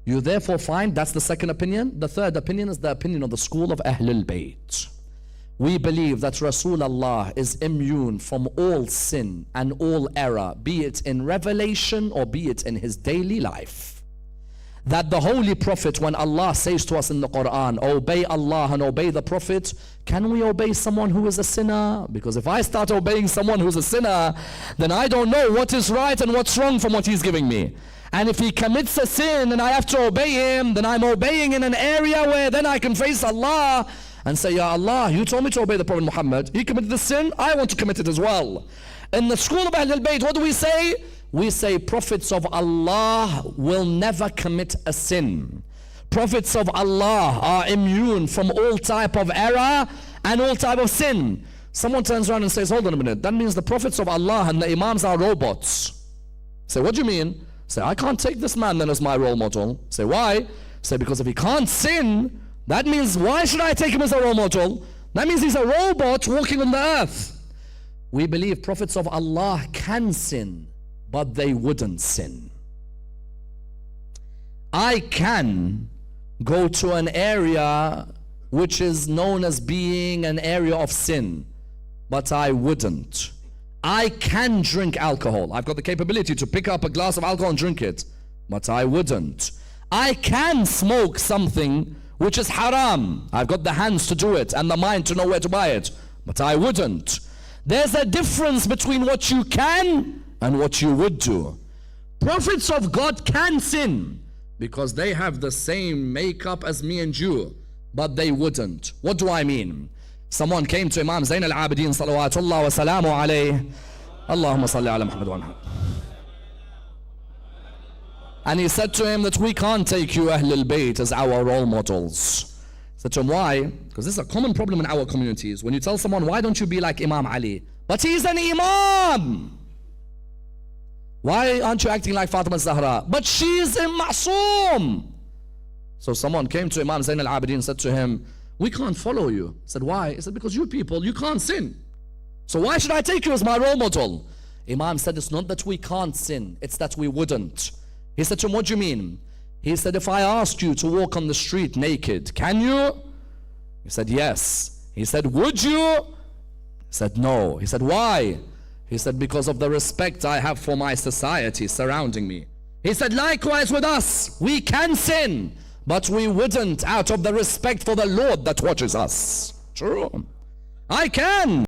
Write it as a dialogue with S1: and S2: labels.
S1: You therefore find, that's the second opinion. The third opinion is the opinion of the school of al-Bayt. We believe that Rasulullah is immune from all sin and all error, be it in revelation or be it in his daily life. That the Holy Prophet, when Allah says to us in the Quran, obey Allah and obey the Prophet, can we obey someone who is a sinner? Because if I start obeying someone who's a sinner, then I don't know what is right and what's wrong from what he's giving me. And if he commits a sin and I have to obey him, then I'm obeying in an area where then I can face Allah and say, Ya Allah, you told me to obey the Prophet Muhammad. He committed the sin, I want to commit it as well. In the school of al-Bayt, what do we say? We say prophets of Allah will never commit a sin. Prophets of Allah are immune from all type of error and all type of sin. Someone turns around and says, hold on a minute, that means the prophets of Allah and the imams are robots. Say, what do you mean? Say, I can't take this man then as my role model. Say, why? Say, because if he can't sin, that means why should I take him as a role model? That means he's a robot walking on the earth. We believe prophets of Allah can sin, but they wouldn't sin. I can go to an area which is known as being an area of sin, but I wouldn't. I can drink alcohol. I've got the capability to pick up a glass of alcohol and drink it, but I wouldn't. I can smoke something which is haram. I've got the hands to do it and the mind to know where to buy it, but I wouldn't. There's a difference between what you can and what you would do. Prophets of God can sin because they have the same makeup as me and you, but they wouldn't. What do I mean? Someone came to Imam Zayn al-Abidin salawatullah wa salamu alayhi, Allahumma salli ala Muhammad wa ala. And he said to him that we can't take you Ahlul Bayt as our role models. He said to him, why? Because this is a common problem in our communities. When you tell someone, why don't you be like Imam Ali? But he's an Imam. Why aren't you acting like Fatima Zahra? But she's a Ma'soom. So someone came to Imam Zayn al-Abidin and said to him, we can't follow you. He said, why? He said, because you people, you can't sin. So why should I take you as my role model? Imam said, it's not that we can't sin, it's that we wouldn't. He said to him, what do you mean? He said, if I asked you to walk on the street naked, can you? He said, yes. He said, would you? He said, no. He said, why? He said, because of the respect I have for my society surrounding me. He said, likewise with us, we can sin, but we wouldn't out of the respect for the Lord that watches us. True. I can.